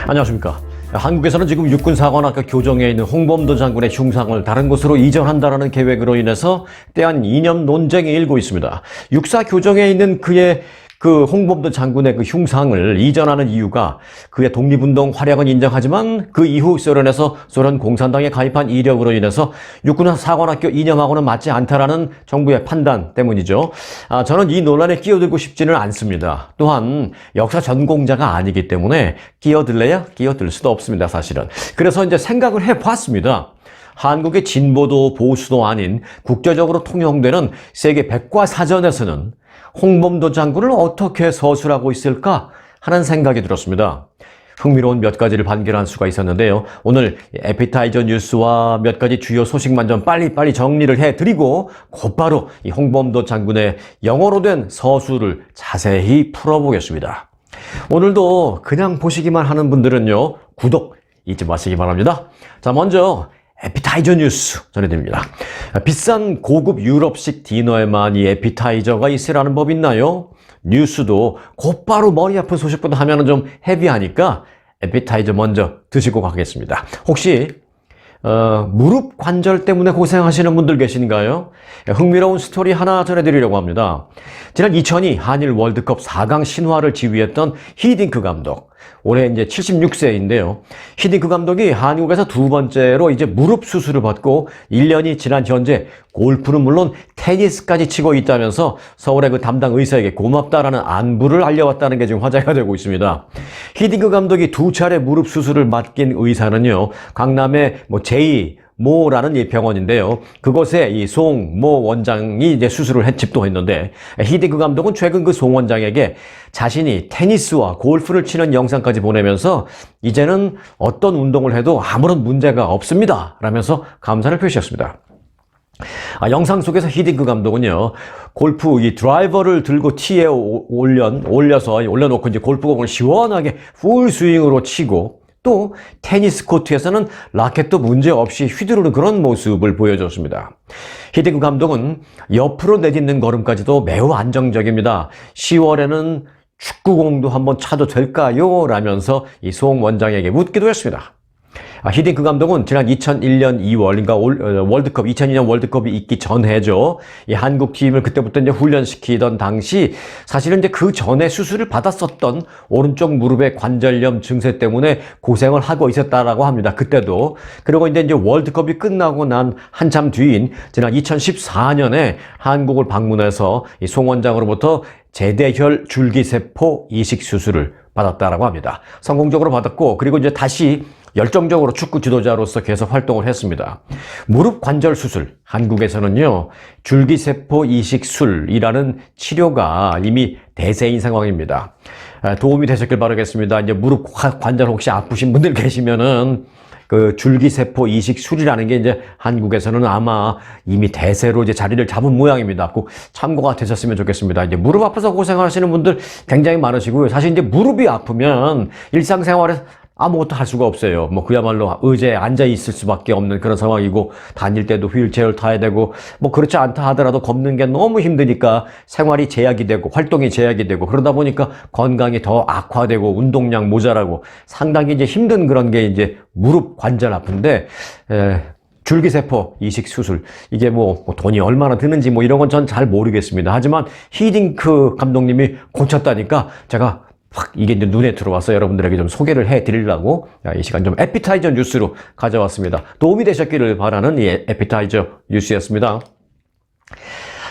안녕하십니까. 한국에서는 지금 육군사관학교 교정에 있는 홍범도 장군의 흉상을 다른 곳으로 이전한다는 계획으로 인해서 때한 이념 논쟁이 일고 있습니다. 육사 교정에 있는 그의 홍범도 장군의 흉상을 이전하는 이유가 그의 독립운동 활약은 인정하지만 그 이후 소련에서 소련 공산당에 가입한 이력으로 인해서 육군사관학교 이념하고는 맞지 않다라는 정부의 판단 때문이죠. 저는 이 논란에 끼어들고 싶지는 않습니다. 또한 역사 전공자가 아니기 때문에 끼어들래야 끼어들 수도 없습니다, 사실은. 그래서 이제 생각을 해봤습니다. 한국의 진보도 보수도 아닌 국제적으로 통용되는 세계 백과사전에서는 홍범도 장군을 어떻게 서술하고 있을까 하는 생각이 들었습니다. 흥미로운 몇 가지를 발견할 수가 있었는데요. 오늘 에피타이저 뉴스와 몇 가지 주요 소식만 좀 빨리빨리 정리를 해드리고 곧바로 이 홍범도 장군의 영어로 된 서술을 자세히 풀어보겠습니다. 오늘도 그냥 보시기만 하는 분들은요, 구독 잊지 마시기 바랍니다. 자, 먼저 에피타이저 뉴스 전해드립니다. 비싼 고급 유럽식 디너에만 이 에피타이저가 있으라는 법 있나요? 뉴스도 곧바로 머리 아픈 소식부터 하면은 좀 헤비하니까 에피타이저 먼저 드시고 가겠습니다. 혹시 무릎 관절 때문에 고생하시는 분들 계신가요? 흥미로운 스토리 하나 전해드리려고 합니다. 지난 2002 한일 월드컵 4강 신화를 지휘했던 히딩크 감독. 올해 이제 76세인데요. 히딩크 감독이 한국에서 두 번째로 이제 무릎 수술을 받고 1년이 지난 현재 골프는 물론 테니스까지 치고 있다면서 서울의 그 담당 의사에게 고맙다라는 안부를 알려왔다는 게 지금 화제가 되고 있습니다. 히딩크 감독이 두 차례 무릎 수술을 맡긴 의사는요, 강남의 제이모라는 이 병원인데요. 그곳에 이 송모 원장이 이제 수술을 집도했는데, 히딩크 감독은 최근 그 송 원장에게 자신이 테니스와 골프를 치는 영상까지 보내면서 이제는 어떤 운동을 해도 아무런 문제가 없습니다 라면서 감사를 표시했습니다. 영상 속에서 히딩크 감독은요, 골프 이 드라이버를 들고 티에 올려놓고 이제 골프공을 시원하게 풀스윙으로 치고, 또 테니스 코트에서는 라켓도 문제없이 휘두르는 그런 모습을 보여줬습니다. 히딩크 감독은 옆으로 내딛는 걸음까지도 매우 안정적입니다. 10월에는 축구공도 한번 차도 될까요? 라면서 이 송 원장에게 묻기도 했습니다. 히딩크 감독은 지난 2001년 2월, 그러니까 2002년 월드컵이 있기 전해죠. 이 한국 팀을 그때부터 이제 훈련시키던 당시, 사실은 이제 그 전에 수술을 받았었던 오른쪽 무릎의 관절염 증세 때문에 고생을 하고 있었다라고 합니다. 그때도. 그리고 이제 월드컵이 끝나고 난 한참 뒤인 지난 2014년에 한국을 방문해서 이 송 원장으로부터 제대혈 줄기세포 이식 수술을 받았다라고 합니다. 성공적으로 받았고, 그리고 이제 다시 열정적으로 축구 지도자로서 계속 활동을 했습니다. 무릎 관절 수술, 한국에서는요, 줄기세포 이식술이라는 치료가 이미 대세인 상황입니다. 도움이 되셨길 바라겠습니다. 이제 무릎 관절 혹시 아프신 분들 계시면은 그 줄기세포 이식술이라는 게 이제 한국에서는 아마 이미 대세로 이제 자리를 잡은 모양입니다. 꼭 참고가 되셨으면 좋겠습니다. 이제 무릎 아파서 고생하시는 분들 굉장히 많으시고요. 사실 이제 무릎이 아프면 일상생활에 아무것도 할 수가 없어요. 그야말로 의자에 앉아 있을 수밖에 없는 그런 상황이고, 다닐 때도 휠체어를 타야 되고, 그렇지 않다 하더라도 걷는 게 너무 힘드니까 생활이 제약이 되고, 활동이 제약이 되고, 그러다 보니까 건강이 더 악화되고, 운동량 모자라고, 상당히 이제 힘든 그런 게 이제 무릎 관절 아픈데, 줄기세포 이식 수술, 이게 돈이 얼마나 드는지 이런 건 전 잘 모르겠습니다. 하지만 히딩크 감독님이 고쳤다니까 제가 이게 이제 눈에 들어와서 여러분들에게 좀 소개를 해드리려고 이 시간 좀 에피타이저 뉴스로 가져왔습니다. 도움이 되셨기를 바라는 이 에피타이저 뉴스였습니다.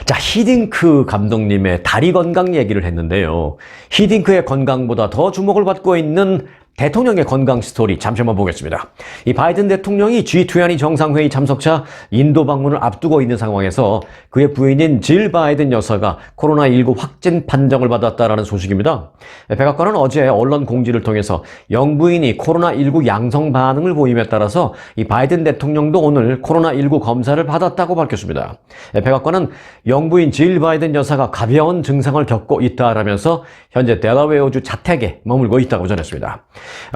자, 히딩크 감독님의 다리 건강 얘기를 했는데요. 히딩크의 건강보다 더 주목을 받고 있는 대통령의 건강 스토리 잠시 한번 보겠습니다. 이 바이든 대통령이 G20 정상회의 참석차 인도 방문을 앞두고 있는 상황에서 그의 부인인 질 바이든 여사가 코로나19 확진 판정을 받았다라는 소식입니다. 백악관은 어제 언론 공지를 통해서 영부인이 코로나19 양성 반응을 보임에 따라서 이 바이든 대통령도 오늘 코로나19 검사를 받았다고 밝혔습니다. 백악관은 영부인 질 바이든 여사가 가벼운 증상을 겪고 있다라면서 현재 델라웨어주 자택에 머물고 있다고 전했습니다.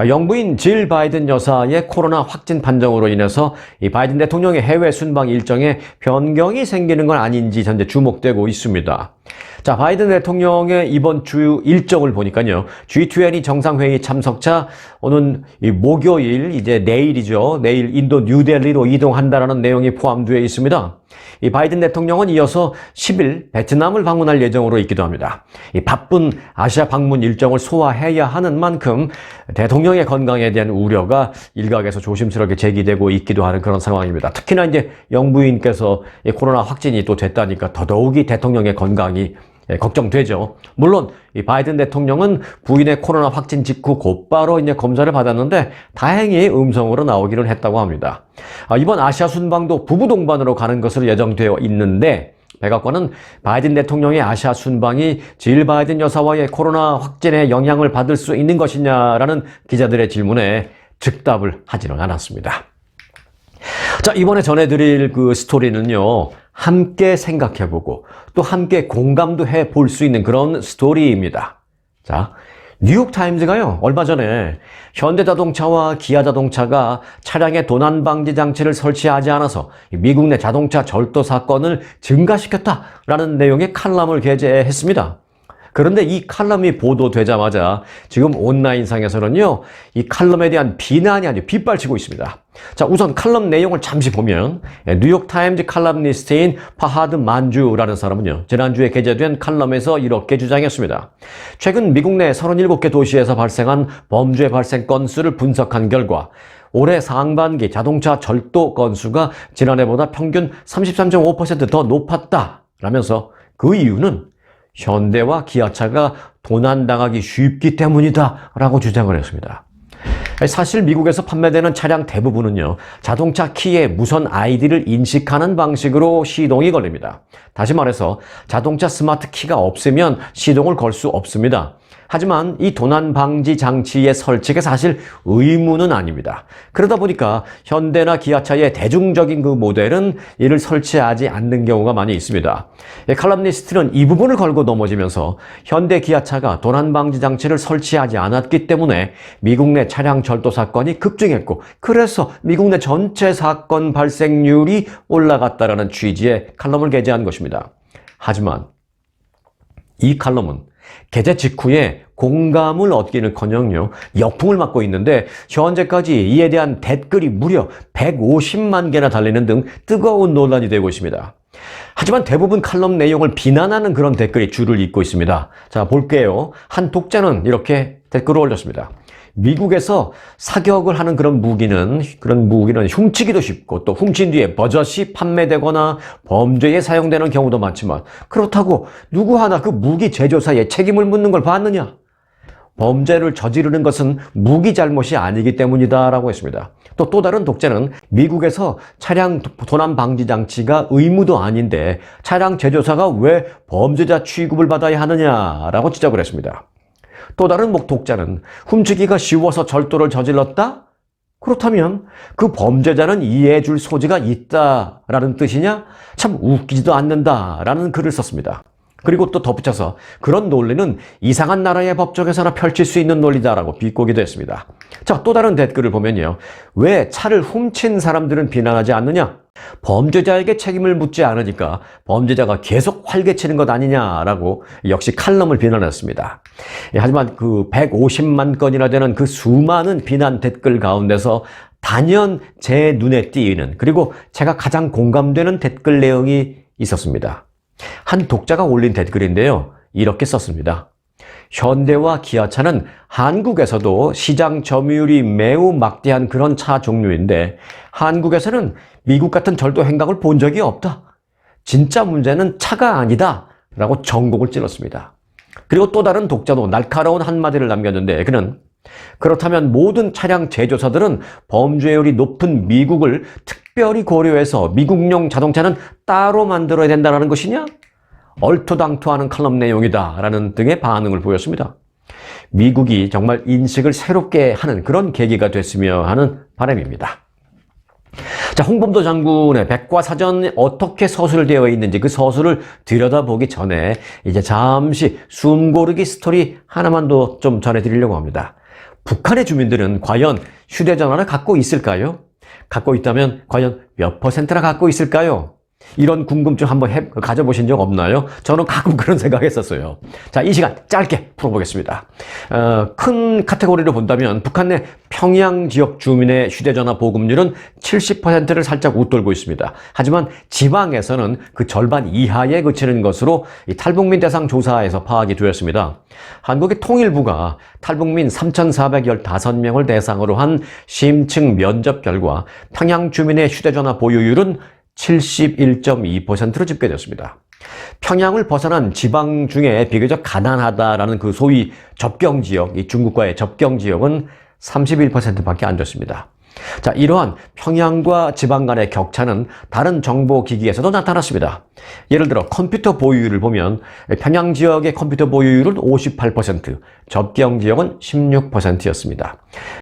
영부인 질 바이든 여사의 코로나 확진 판정으로 인해서 이 바이든 대통령의 해외 순방 일정에 변경이 생기는 건 아닌지 현재 주목되고 있습니다. 자, 바이든 대통령의 이번 주 일정을 보니까요. G20 정상회의 참석자 오는 목요일, 이제 내일이죠. 내일 인도 뉴델리로 이동한다라는 내용이 포함되어 있습니다. 이 바이든 대통령은 이어서 10일 베트남을 방문할 예정으로 있기도 합니다. 이 바쁜 아시아 방문 일정을 소화해야 하는 만큼 대통령의 건강에 대한 우려가 일각에서 조심스럽게 제기되고 있기도 하는 그런 상황입니다. 특히나 이제 영부인께서 코로나 확진이 또 됐다니까 더더욱이 대통령의 건강이 걱정되죠. 물론 이 바이든 대통령은 부인의 코로나 확진 직후 곧바로 이제 검사를 받았는데 다행히 음성으로 나오기는 했다고 합니다. 이번 아시아 순방도 부부 동반으로 가는 것으로 예정되어 있는데 백악관은 바이든 대통령의 아시아 순방이 질 바이든 여사와의 코로나 확진에 영향을 받을 수 있는 것이냐라는 기자들의 질문에 즉답을 하지는 않았습니다. 자, 이번에 전해드릴 그 스토리는요, 함께 생각해보고 또 함께 공감도 해볼 수 있는 그런 스토리입니다. 자, 뉴욕타임즈가요, 얼마 전에 현대자동차와 기아자동차가 차량에 도난 방지 장치를 설치하지 않아서 미국 내 자동차 절도 사건을 증가시켰다라는 내용의 칼럼을 게재했습니다. 그런데 이 칼럼이 보도되자마자 지금 온라인상에서는요, 이 칼럼에 대한 비난이 아주 빗발치고 있습니다. 자, 우선 칼럼 내용을 잠시 보면 뉴욕타임즈 칼럼니스트인 파하드 만주라는 사람은요, 지난주에 게재된 칼럼에서 이렇게 주장했습니다. 최근 미국 내 37개 도시에서 발생한 범죄 발생 건수를 분석한 결과 올해 상반기 자동차 절도 건수가 지난해보다 평균 33.5% 더 높았다라면서 그 이유는 현대와 기아차가 도난당하기 쉽기 때문이다 라고 주장을 했습니다. 사실 미국에서 판매되는 차량 대부분은요, 자동차 키에 무선 아이디를 인식하는 방식으로 시동이 걸립니다. 다시 말해서 자동차 스마트 키가 없으면 시동을 걸 수 없습니다. 하지만 이 도난 방지 장치의 설치가 사실 의무는 아닙니다. 그러다 보니까 현대나 기아차의 대중적인 그 모델은 이를 설치하지 않는 경우가 많이 있습니다. 칼럼니스트는 이 부분을 걸고 넘어지면서 현대 기아차가 도난 방지 장치를 설치하지 않았기 때문에 미국 내 차량 절도 사건이 급증했고, 그래서 미국 내 전체 사건 발생률이 올라갔다라는 취지의 칼럼을 게재한 것입니다. 하지만 이 칼럼은 게재 직후에 공감을 얻기는커녕요, 역풍을 맞고 있는데 현재까지 이에 대한 댓글이 무려 150만 개나 달리는 등 뜨거운 논란이 되고 있습니다. 하지만 대부분 칼럼 내용을 비난하는 그런 댓글이 줄을 잇고 있습니다. 자, 볼게요. 한 독자는 이렇게 댓글을 올렸습니다. 미국에서 사격을 하는 그런 무기는 훔치기도 쉽고 또 훔친 뒤에 버젓이 판매되거나 범죄에 사용되는 경우도 많지만 그렇다고 누구 하나 그 무기 제조사에 책임을 묻는 걸 봤느냐? 범죄를 저지르는 것은 무기 잘못이 아니기 때문이다 라고 했습니다. 또 다른 독자는 미국에서 차량 도난 방지 장치가 의무도 아닌데 차량 제조사가 왜 범죄자 취급을 받아야 하느냐라고 지적을 했습니다. 또 다른 독자는 훔치기가 쉬워서 절도를 저질렀다? 그렇다면 그 범죄자는 이해해 줄 소지가 있다라는 뜻이냐? 참 웃기지도 않는다라는 글을 썼습니다. 그리고 또 덧붙여서 그런 논리는 이상한 나라의 법정에서나 펼칠 수 있는 논리다라고 비꼬기도 했습니다. 자, 또 다른 댓글을 보면요. 왜 차를 훔친 사람들은 비난하지 않느냐? 범죄자에게 책임을 묻지 않으니까 범죄자가 계속 활개치는 것 아니냐라고 역시 칼럼을 비난했습니다. 하지만 그 150만 건이나 되는 그 수많은 비난 댓글 가운데서 단연 제 눈에 띄는, 그리고 제가 가장 공감되는 댓글 내용이 있었습니다. 한 독자가 올린 댓글인데요, 이렇게 썼습니다. 현대와 기아차는 한국에서도 시장 점유율이 매우 막대한 그런 차 종류인데 한국에서는 미국 같은 절도 행각을 본 적이 없다. 진짜 문제는 차가 아니다 라고 전곡을 찔렀습니다. 그리고 또 다른 독자도 날카로운 한마디를 남겼는데 그는 그렇다면 모든 차량 제조사들은 범죄율이 높은 미국을 특별히 고려해서 미국용 자동차는 따로 만들어야 된다는 것이냐? 얼토당토하는 칼럼 내용이다 라는 등의 반응을 보였습니다. 미국이 정말 인식을 새롭게 하는 그런 계기가 됐으면 하는 바람입니다. 자, 홍범도 장군의 백과사전에 어떻게 서술되어 있는지 그 서술을 들여다보기 전에 이제 잠시 숨고르기 스토리 하나만 더 좀 전해드리려고 합니다. 북한의 주민들은 과연 휴대전화를 갖고 있을까요? 갖고 있다면 과연 몇 %나 갖고 있을까요? 이런 궁금증 한번 가져보신 적 없나요? 저는 가끔 그런 생각했었어요. 자, 이 시간 짧게 풀어보겠습니다. 큰 카테고리로 본다면 북한 내 평양 지역 주민의 휴대전화 보급률은 70%를 살짝 웃돌고 있습니다. 하지만 지방에서는 그 절반 이하에 그치는 것으로 이 탈북민 대상 조사에서 파악이 되었습니다. 한국의 통일부가 탈북민 3,415명을 대상으로 한 심층 면접 결과 평양 주민의 휴대전화 보유율은 71.2%로 집계됐습니다. 평양을 벗어난 지방 중에 비교적 가난하다라는 그 소위 접경지역, 이 중국과의 접경지역은 31%밖에 안 됐습니다. 자, 이러한 평양과 지방 간의 격차는 다른 정보기기에서도 나타났습니다. 예를 들어 컴퓨터 보유율을 보면 평양 지역의 컴퓨터 보유율은 58%, 접경 지역은 16%였습니다.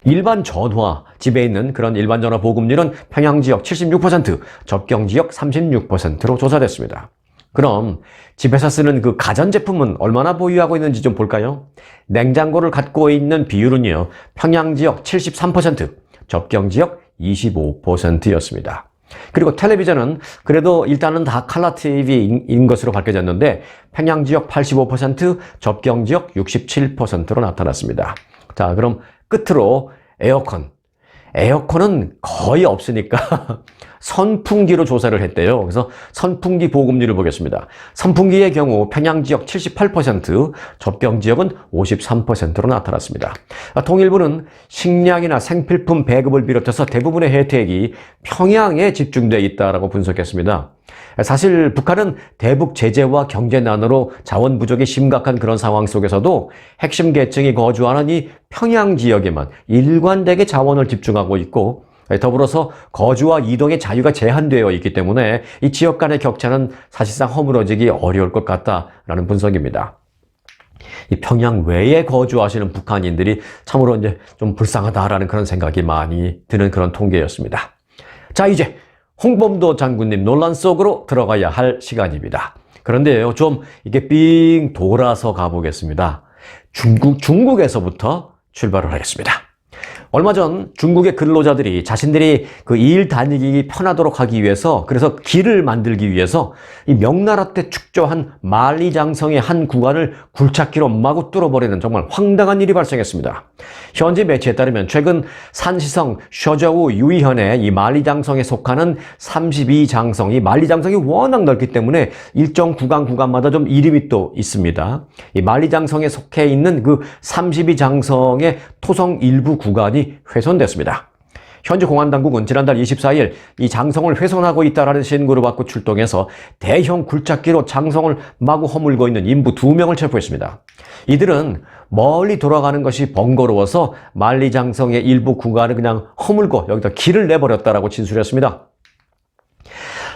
일반 전화, 집에 있는 그런 일반 전화 보급률은 평양 지역 76%, 접경 지역 36%로 조사됐습니다. 그럼 집에서 쓰는 그 가전제품은 얼마나 보유하고 있는지 좀 볼까요? 냉장고를 갖고 있는 비율은요, 평양 지역 73%, 접경 지역 25%였습니다. 그리고 텔레비전은 그래도 일단은 다 컬러 TV인 것으로 밝혀졌는데 평양 지역 85%, 접경 지역 67%로 나타났습니다. 자, 그럼 끝으로 에어컨. 에어컨은 거의 없으니까 선풍기로 조사를 했대요. 그래서 선풍기 보급률을 보겠습니다. 선풍기의 경우 평양 지역 78%, 접경 지역은 53%로 나타났습니다. 통일부는 식량이나 생필품 배급을 비롯해서 대부분의 혜택이 평양에 집중되어 있다고 분석했습니다. 사실 북한은 대북 제재와 경제난으로 자원 부족이 심각한 그런 상황 속에서도 핵심 계층이 거주하는 이 평양 지역에만 일관되게 자원을 집중하고 있고, 더불어서 거주와 이동의 자유가 제한되어 있기 때문에 이 지역 간의 격차는 사실상 허물어지기 어려울 것 같다라는 분석입니다. 이 평양 외에 거주하시는 북한인들이 참으로 이제 좀 불쌍하다라는 그런 생각이 많이 드는 그런 통계였습니다. 자, 이제 홍범도 장군님 논란 속으로 들어가야 할 시간입니다. 그런데요, 좀 이게 삥 돌아서 가보겠습니다. 중국에서부터 출발을 하겠습니다. 얼마 전 중국의 근로자들이 자신들이 그 일 다니기 편하도록 하기 위해서, 그래서 길을 만들기 위해서 이 명나라 때 축조한 만리장성의 한 구간을 굴착기로 마구 뚫어버리는 정말 황당한 일이 발생했습니다. 현지 매체에 따르면 최근 산시성 셔저우 유이현의 이 만리장성에 속하는 32장성, 이 만리장성이 워낙 넓기 때문에 일정 구간마다 좀 이름이 또 있습니다. 이 만리장성에 속해 있는 그 32장성의 토성 일부 구간이 훼손됐습니다. 현지 공안당국은 지난달 24일 이 장성을 훼손하고 있다는 신고를 받고 출동해서 대형 굴착기로 장성을 마구 허물고 있는 인부 2명을 체포했습니다. 이들은 멀리 돌아가는 것이 번거로워서 만리장성의 일부 구간을 그냥 허물고 여기다 길을 내버렸다라고 진술했습니다.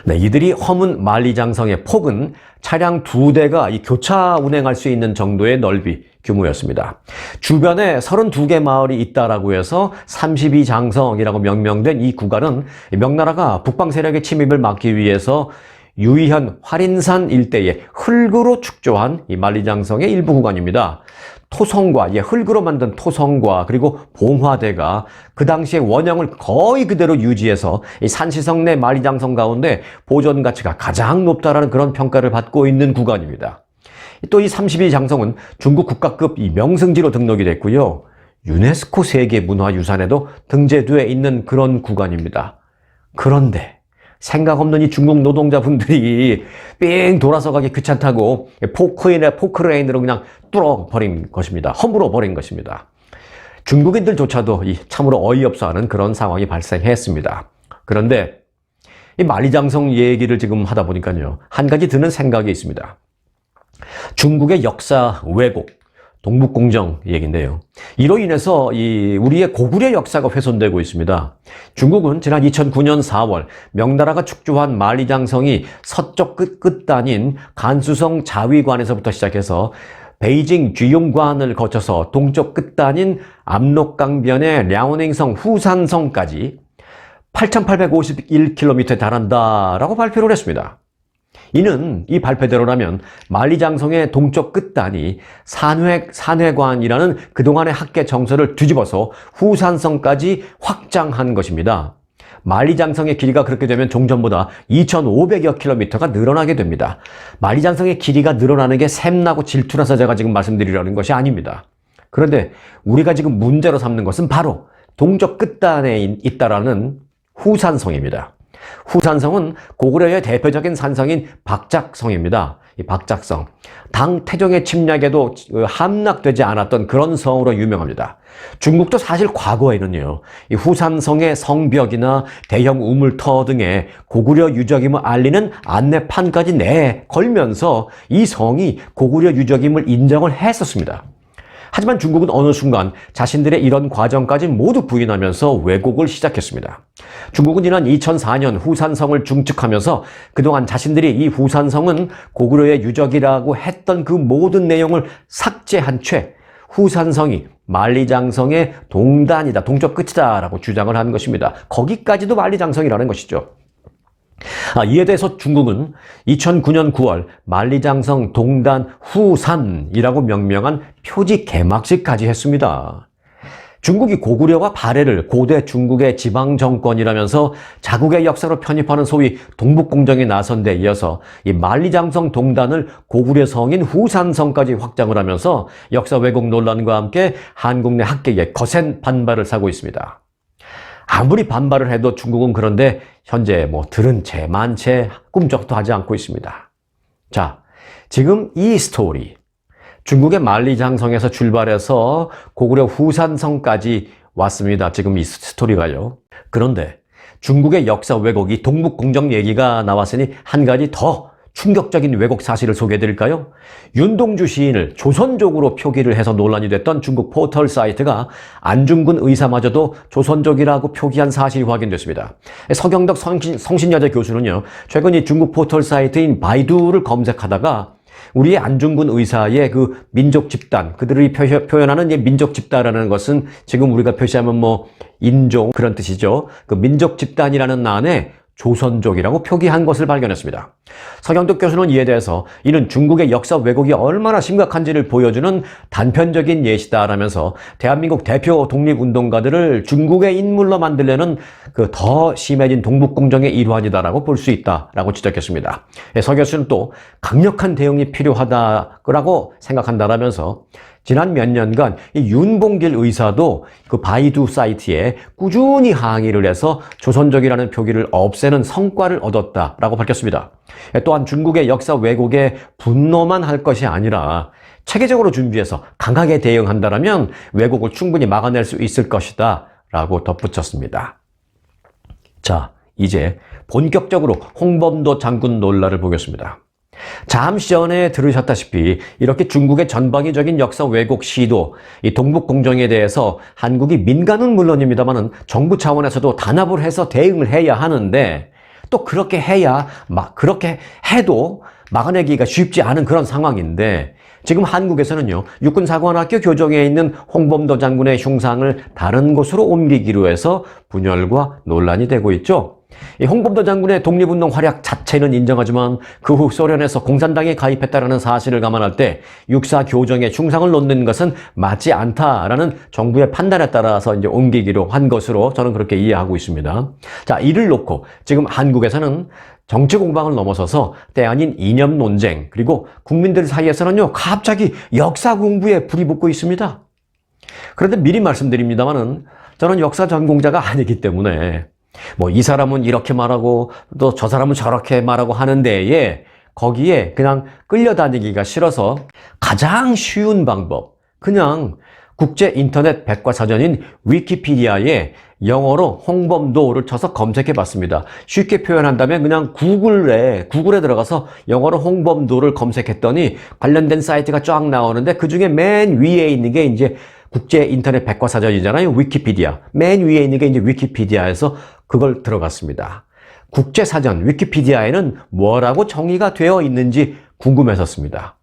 네, 이들이 허문 만리장성의 폭은 차량 2대가 이 교차 운행할 수 있는 정도의 넓이 규모였습니다. 주변에 32개 마을이 있다라고 해서 32장성이라고 명명된 이 구간은 명나라가 북방 세력의 침입을 막기 위해서 유이현 화린산 일대에 흙으로 축조한 이 만리장성의 일부 구간입니다. 토성과, 흙으로 만든 토성과 그리고 봉화대가 그 당시의 원형을 거의 그대로 유지해서 이 산시성 내 만리장성 가운데 보존 가치가 가장 높다라는 그런 평가를 받고 있는 구간입니다. 또 이 32장성은 중국 국가급 이 명승지로 등록이 됐고요. 유네스코 세계문화유산에도 등재되어 있는 그런 구간입니다. 그런데 생각 없는 이 중국 노동자분들이 삥 돌아서 가기 귀찮다고 포크레인으로 그냥 뚫어버린 것입니다. 허물어버린 것입니다. 중국인들조차도 참으로 어이없어하는 그런 상황이 발생했습니다. 그런데 이 만리장성 얘기를 지금 하다 보니까요, 한 가지 드는 생각이 있습니다. 중국의 역사 왜곡, 동북공정 얘기인데요. 이로 인해서 우리의 고구려 역사가 훼손되고 있습니다. 중국은 지난 2009년 4월 명나라가 축조한 만리장성이 서쪽 끝단인 간수성 자위관에서부터 시작해서 베이징 주용관을 거쳐서 동쪽 끝단인 압록강변의 랴오닝성 후산성까지 8,851km에 달한다라고 발표를 했습니다. 이는 이 발표대로라면 만리장성의 동쪽 끝단이 산회관이라는 그동안의 학계 정설을 뒤집어서 후산성까지 확장한 것입니다. 만리장성의 길이가 그렇게 되면 종전보다 2,500여 킬로미터가 늘어나게 됩니다. 만리장성의 길이가 늘어나는 게 샘나고 질투나서 제가 지금 말씀드리려는 것이 아닙니다. 그런데 우리가 지금 문제로 삼는 것은 바로 동쪽 끝단에 있다라는 후산성입니다. 후산성은 고구려의 대표적인 산성인 박작성입니다. 이 박작성. 당 태종의 침략에도 함락되지 않았던 그런 성으로 유명합니다. 중국도 사실 과거에는요, 이 후산성의 성벽이나 대형 우물터 등에 고구려 유적임을 알리는 안내판까지 걸면서 이 성이 고구려 유적임을 인정을 했었습니다. 하지만 중국은 어느 순간 자신들의 이런 과정까지 모두 부인하면서 왜곡을 시작했습니다. 중국은 지난 2004년 후산성을 중축하면서 그동안 자신들이 이 후산성은 고구려의 유적이라고 했던 그 모든 내용을 삭제한 채 후산성이 만리장성의 동단이다, 동쪽 끝이다 라고 주장을 한 것입니다. 거기까지도 만리장성이라는 것이죠. 이에 대해서 중국은 2009년 9월 만리장성 동단 후산이라고 명명한 표지 개막식까지 했습니다. 중국이 고구려와 발해를 고대 중국의 지방정권이라면서 자국의 역사로 편입하는 소위 동북공정에 나선 데 이어서 이 만리장성 동단을 고구려 성인 후산성까지 확장을 하면서 역사 왜곡 논란과 함께 한국 내 학계에 거센 반발을 사고 있습니다. 아무리 반발을 해도 중국은 그런데 현재 들은 채, 만 채, 꿈쩍도 하지 않고 있습니다. 자, 지금 이 스토리, 중국의 만리장성에서 출발해서 고구려 후산성까지 왔습니다. 지금 이 스토리가요. 그런데 중국의 역사 왜곡이 동북공정 얘기가 나왔으니 한 가지 더 충격적인 왜곡 사실을 소개해드릴까요? 윤동주 시인을 조선족으로 표기를 해서 논란이 됐던 중국 포털 사이트가 안중근 의사마저도 조선족이라고 표기한 사실이 확인됐습니다. 서경덕 성신여대 교수는요, 최근 이 중국 포털 사이트인 바이두를 검색하다가 우리의 안중근 의사의 그 민족 집단, 그들이 표현하는 이 민족 집단이라는 것은 지금 우리가 표시하면 인종 그런 뜻이죠. 그 민족 집단이라는 안에 조선족이라고 표기한 것을 발견했습니다. 서경덕 교수는 이에 대해서 이는 중국의 역사 왜곡이 얼마나 심각한지를 보여주는 단편적인 예시다라면서 대한민국 대표 독립운동가들을 중국의 인물로 만들려는 그 더 심해진 동북공정의 일환이다라고 볼 수 있다라고 지적했습니다. 서 교수는 또 강력한 대응이 필요하다고 생각한다라면서 지난 몇 년간 이 윤봉길 의사도 그 바이두 사이트에 꾸준히 항의를 해서 조선족이라는 표기를 없애는 성과를 얻었다라고 밝혔습니다. 또한 중국의 역사 왜곡에 분노만 할 것이 아니라 체계적으로 준비해서 강하게 대응한다면 왜곡을 충분히 막아낼 수 있을 것이다 라고 덧붙였습니다. 자, 이제 본격적으로 홍범도 장군 논란을 보겠습니다. 잠시 전에 들으셨다시피 이렇게 중국의 전방위적인 역사 왜곡 시도, 이 동북공정에 대해서 한국이 민간은 물론입니다만 정부 차원에서도 단합을 해서 대응을 해야 하는데 또 그렇게 해도 막아내기가 쉽지 않은 그런 상황인데 지금 한국에서는요, 육군사관학교 교정에 있는 홍범도 장군의 흉상을 다른 곳으로 옮기기로 해서 분열과 논란이 되고 있죠. 이 홍범도 장군의 독립운동 활약 자체는 인정하지만 그 후 소련에서 공산당에 가입했다는 사실을 감안할 때 육사 교정에 흉상을 놓는 것은 맞지 않다라는 정부의 판단에 따라서 이제 옮기기로 한 것으로 저는 그렇게 이해하고 있습니다. 자, 이를 놓고 지금 한국에서는 정치 공방을 넘어서서 때 아닌 이념 논쟁, 그리고 국민들 사이에서는요, 갑자기 역사 공부에 불이 붙고 있습니다. 그런데 미리 말씀드립니다만은 저는 역사 전공자가 아니기 때문에 이 사람은 이렇게 말하고 또 저 사람은 저렇게 말하고 하는 데에 거기에 그냥 끌려다니기가 싫어서 가장 쉬운 방법, 그냥 국제 인터넷 백과사전인 위키피디아에 영어로 홍범도를 쳐서 검색해 봤습니다. 쉽게 표현한다면 그냥 구글에 들어가서 영어로 홍범도를 검색했더니 관련된 사이트가 쫙 나오는데 그 중에 맨 위에 있는 게 이제 국제 인터넷 백과사전이잖아요. 위키피디아. 맨 위에 있는 게 이제 위키피디아에서 그걸 들어갔습니다. 국제사전 위키피디아에는 뭐라고 정의가 되어 있는지 궁금했었습니다.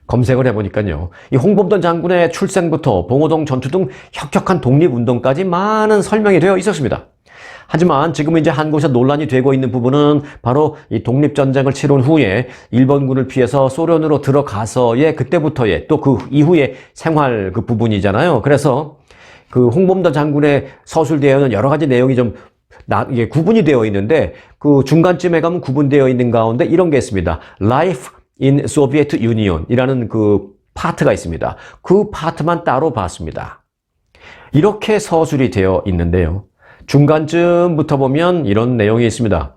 검색을 해보니까요, 이 홍범도 장군의 출생부터 봉오동 전투 등 혁혁한 독립운동까지 많은 설명이 되어 있었습니다. 하지만 지금 이제 한국에서 논란이 되고 있는 부분은 바로 이 독립전쟁을 치룬 후에 일본군을 피해서 소련으로 들어가서의 그때부터의 또 그 이후의 생활 그 부분이잖아요. 그래서 그 홍범도 장군의 서술되어 있는 여러 가지 내용이 좀 이게 구분이 되어 있는데 그 중간쯤에 가면 구분되어 있는 가운데 이런 게 있습니다. Life in Soviet Union이라는 그 파트가 있습니다. 그 파트만 따로 봤습니다. 이렇게 서술이 되어 있는데요. 중간쯤부터 보면 이런 내용이 있습니다.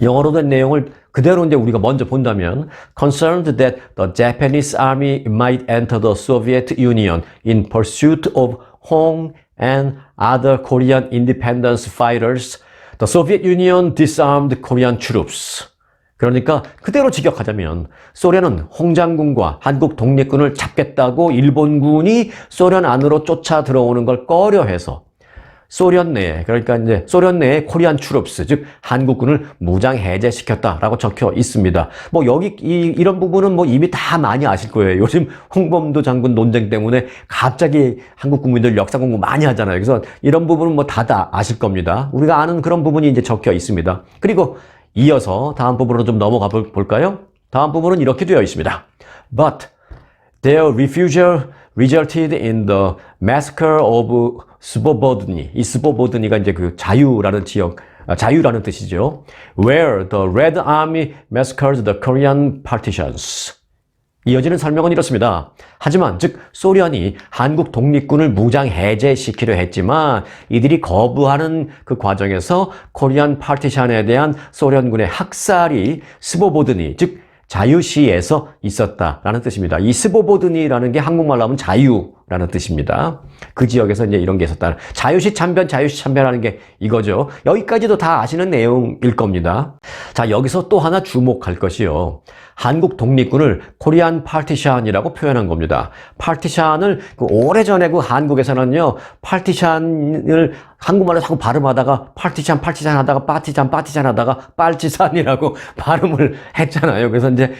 영어로 된 내용을 그대로 이제 우리가 먼저 본다면 concerned that the Japanese army might enter the Soviet Union in pursuit of Hong and other Korean independence fighters, the Soviet Union disarmed Korean troops. 그러니까 그대로 직역하자면 소련은 홍 장군과 한국 독립군을 잡겠다고 일본군이 소련 안으로 쫓아 들어오는 걸 꺼려해서 소련 내에, 그러니까 이제 소련 내에 코리안 트룹스, 즉 한국군을 무장 해제시켰다라고 적혀 있습니다. 뭐 여기 이런 부분은 뭐 이미 다 많이 아실 거예요. 요즘 홍범도 장군 논쟁 때문에 갑자기 한국 국민들 역사 공부 많이 하잖아요. 그래서 이런 부분은 뭐 다 아실 겁니다. 우리가 아는 그런 부분이 이제 적혀 있습니다. 그리고 이어서 다음 부분으로 좀 넘어가 볼까요? 다음 부분은 이렇게 되어 있습니다. But their refusal resulted in the massacre of 스보보드니. 이 스보보드니가 이제 그 자유라는 지역, 자유라는 뜻이죠. Where the Red Army massacred the Korean partisans. 이어지는 설명은 이렇습니다. 하지만 즉 소련이 한국 독립군을 무장 해제시키려 했지만 이들이 거부하는 그 과정에서 코리안 파티션에 대한 소련군의 학살이 스보보드니 즉 자유시에서 있었다라는 뜻입니다. 이 스보보드니라는 게 한국말로 하면 자유라는 뜻입니다. 그 지역에서 이제 이런 게 있었다. 자유시 참변하는 게 이거죠. 여기까지도 다 아시는 내용일 겁니다. 자, 여기서 또 하나 주목할 것이요. 한국 독립군을 코리안 파티션이라고 표현한 겁니다. 파티션을 오래전에 그 한국에서는요, 파티션을 한국말로 자꾸 발음하다가 파티션 하다가 파티션 하다가 빨치산이라고 발음을 했잖아요. 그래서 이제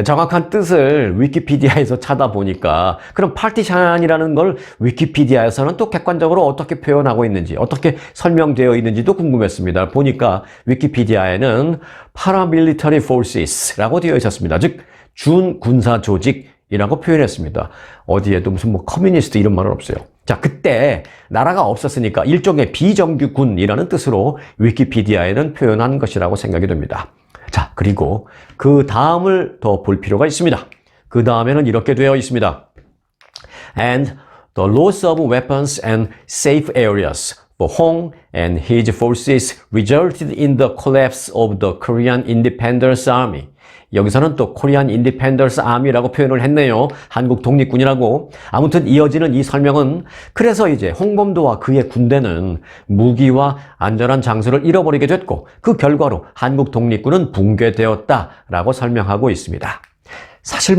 정확한 뜻을 위키피디아에서 찾아보니까 그럼 파티션이라는 걸 위키피디아에서는 또 객관적으로 어떻게 표현하고 있는지 어떻게 설명되어 있는지도 궁금했습니다. 보니까 위키피디아에는 paramilitary forces라고 되어 있었습니다. 즉 준군사 조직이라고 표현했습니다. 어디에도 무슨 뭐 커뮤니스트 이런 말은 없어요. 자, 그때 나라가 없었으니까 일종의 비정규군이라는 뜻으로 위키피디아에는 표현한 것이라고 생각이 됩니다. 자, 그리고 그 다음을 더 볼 필요가 있습니다. 그 다음에는 이렇게 되어 있습니다. And the loss of weapons and safe areas for Hong and his forces resulted in the collapse of the Korean Independence Army. 여기서는 또 코리안 인디펜던스 아미라고 표현을 했네요. 한국 독립군이라고. 아무튼 이어지는 이 설명은 그래서 이제 홍범도와 그의 군대는 무기와 안전한 장소를 잃어버리게 됐고 그 결과로 한국 독립군은 붕괴되었다라고 설명하고 있습니다. 사실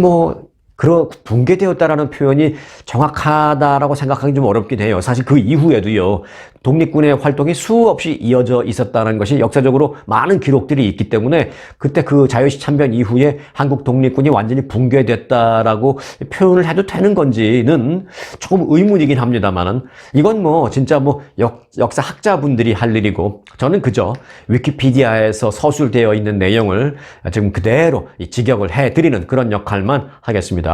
붕괴되었다라는 표현이 정확하다라고 생각하기 좀 어렵긴 해요. 사실 그 이후에도요, 독립군의 활동이 수없이 이어져 있었다는 것이 역사적으로 많은 기록들이 있기 때문에 그때 그 자유시 참변 이후에 한국 독립군이 완전히 붕괴됐다라고 표현을 해도 되는 건지는 조금 의문이긴 합니다만은 이건 진짜 역사 학자분들이 할 일이고 저는 그저 위키피디아에서 서술되어 있는 내용을 지금 그대로 직역을 해드리는 그런 역할만 하겠습니다.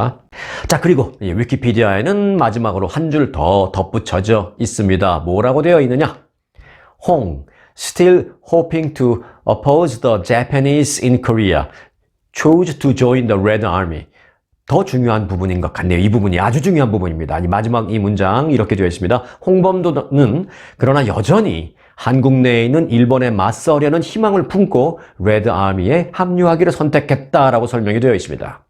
자, 그리고 이 위키피디아에는 마지막으로 한 줄 더 덧붙여져 있습니다. 뭐라고 되어 있느냐? Hong, still hoping to oppose the Japanese in Korea, chose to join the Red Army. 더 중요한 부분인 것 같네요. 이 부분이 아주 중요한 부분입니다. 마지막 이 문장 이렇게 되어 있습니다. 홍범도는 그러나 여전히 한국 내에 있는 일본에 맞서려는 희망을 품고 레드 아미에 합류하기를 선택했다라고 설명이 되어 있습니다.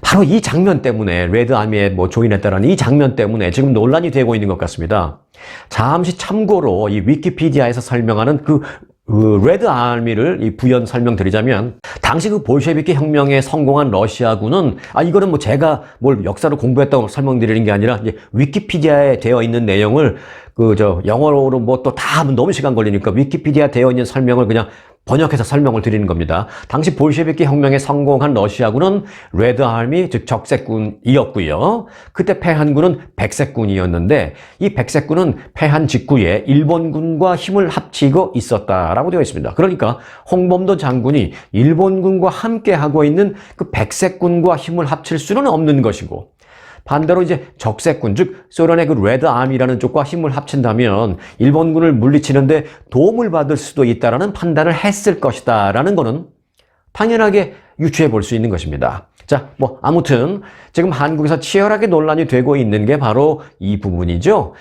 바로 이 장면 때문에 레드 아미에 조인했다라는 이 장면 때문에 지금 논란이 되고 있는 것 같습니다. 잠시 참고로 이 위키피디아에서 설명하는 그 레드 아미를 부연 설명드리자면 당시 그 볼셰비키 혁명에 성공한 러시아군은 이거는 제가 역사를 공부했다고 설명드리는 게 아니라 이제 위키피디아에 되어 있는 내용을 영어로 또 다 하면 너무 시간 걸리니까 위키피디아에 되어 있는 설명을 그냥 번역해서 설명을 드리는 겁니다. 당시 볼셰비키 혁명에 성공한 러시아군은 레드 아미, 즉 적색군이었고요. 그때 패한 군은 백색군이었는데 이 백색군은 패한 직후에 일본군과 힘을 합치고 있었다라고 되어 있습니다. 그러니까 홍범도 장군이 일본군과 함께 하고 있는 그 백색군과 힘을 합칠 수는 없는 것이고 반대로 이제 적세군, 즉 소련의 그 레드 아미라는 쪽과 힘을 합친다면 일본군을 물리치는데 도움을 받을 수도 있다라는 판단을 했을 것이다라는 거는 당연하게 유추해 볼 수 있는 것입니다. 자, 아무튼 지금 한국에서 치열하게 논란이 되고 있는 게 바로 이 부분이죠.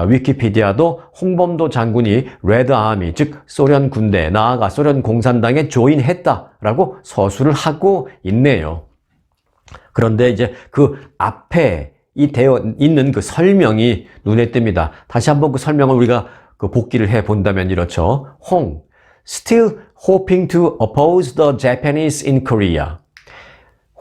위키피디아도 홍범도 장군이 레드 아미, 즉 소련 군대, 나아가 소련 공산당에 조인했다라고 서술을 하고 있네요. 그런데 이제 그 앞에 되어 있는 그 설명이 눈에 띕니다. 다시 한번 그 설명을 우리가 그 복기를 해 본다면 이렇죠. still hoping to oppose the Japanese in Korea.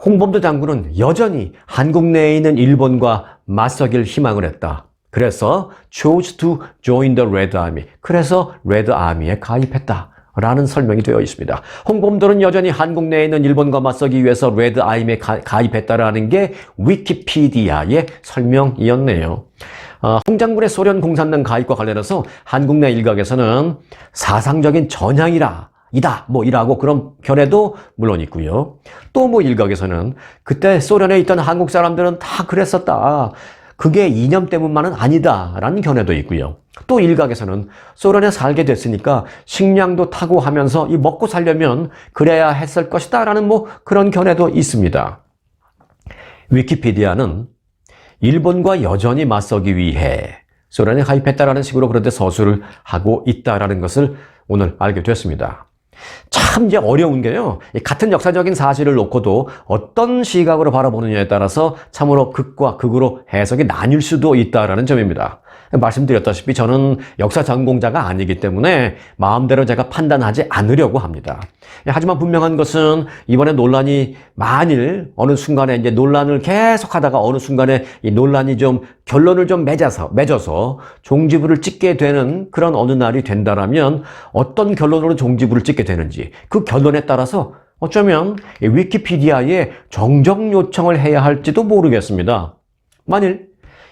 홍범도 장군은 여전히 한국 내에 있는 일본과 맞서길 희망을 했다. 그래서 chose to join the Red Army. 그래서 레드 아미에 가입했다. 라는 설명이 되어 있습니다. 홍범도는 여전히 한국 내에 있는 일본과 맞서기 위해서 레드 아미에 가입했다라는 게 위키피디아의 설명이었네요. 홍 장군의 소련 공산당 가입과 관련해서 한국 내 일각에서는 사상적인 전향이라 이라고 그런 견해도 물론 있고요. 또 일각에서는 그때 소련에 있던 한국 사람들은 다 그랬었다. 그게 이념 때문만은 아니다라는 견해도 있고요. 또 일각에서는 소련에 살게 됐으니까 식량도 타고 하면서 이 먹고 살려면 그래야 했을 것이다라는 그런 견해도 있습니다. 위키피디아는 일본과 여전히 맞서기 위해 소련에 가입했다라는 식으로 그런데 서술을 하고 있다라는 것을 오늘 알게 됐습니다. 참 이제 어려운 게요. 같은 역사적인 사실을 놓고도 어떤 시각으로 바라보느냐에 따라서 참으로 극과 극으로 해석이 나뉠 수도 있다라는 점입니다. 말씀드렸다시피 저는 역사 전공자가 아니기 때문에 마음대로 제가 판단하지 않으려고 합니다. 하지만 분명한 것은 이번에 논란이 만일 어느 순간에 이제 논란을 계속하다가 어느 순간에 이 논란이 좀 결론을 좀 맺어서 종지부를 찍게 되는 그런 어느 날이 된다라면 어떤 결론으로 종지부를 찍게 되는지 그 결론에 따라서 어쩌면 위키피디아에 정정 요청을 해야 할지도 모르겠습니다. 만일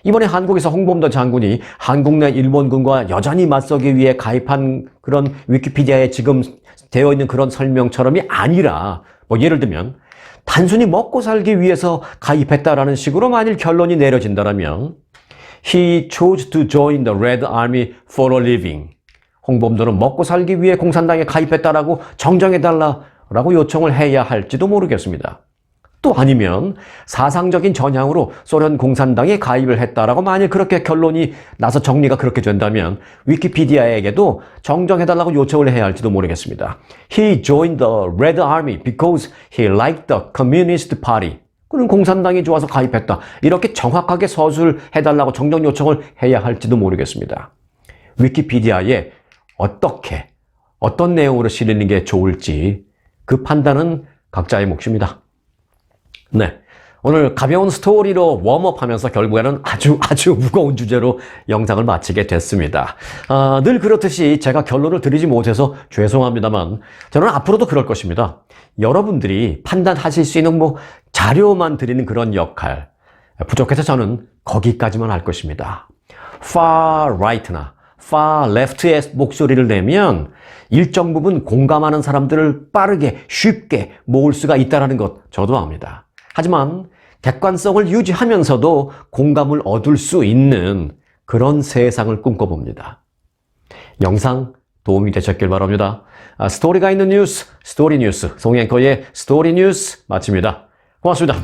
이번에 한국에서 홍범도 장군이 한국 내 일본군과 여전히 맞서기 위해 가입한 그런 위키피디아에 지금 되어 있는 그런 설명처럼이 아니라 예를 들면 단순히 먹고 살기 위해서 가입했다라는 식으로 만일 결론이 내려진다면 He chose to join the Red Army for a living. 홍범도는 먹고 살기 위해 공산당에 가입했다라고 정정해달라고 요청을 해야 할지도 모르겠습니다. 또 아니면 사상적인 전향으로 소련 공산당에 가입을 했다라고 만일 그렇게 결론이 나서 정리가 그렇게 된다면 위키피디아에게도 정정해달라고 요청을 해야 할지도 모르겠습니다. He joined the Red Army because he liked the Communist Party. 그는 공산당이 좋아서 가입했다. 이렇게 정확하게 서술해달라고 정정 요청을 해야 할지도 모르겠습니다. 위키피디아에 어떤 내용으로 실리는 게 좋을지 그 판단은 각자의 몫입니다. 네. 오늘 가벼운 스토리로 웜업하면서 결국에는 아주 무거운 주제로 영상을 마치게 됐습니다. 늘 그렇듯이 제가 결론을 드리지 못해서 죄송합니다만 저는 앞으로도 그럴 것입니다. 여러분들이 판단하실 수 있는 자료만 드리는 그런 역할 부족해서 저는 거기까지만 할 것입니다. far right나 far left의 목소리를 내면 일정 부분 공감하는 사람들을 빠르게 쉽게 모을 수가 있다는 것 저도 압니다. 하지만 객관성을 유지하면서도 공감을 얻을 수 있는 그런 세상을 꿈꿔봅니다. 영상 도움이 되셨길 바랍니다. 스토리가 있는 뉴스, 스토리 뉴스, 송앵커의 스토리 뉴스 마칩니다. 고맙습니다.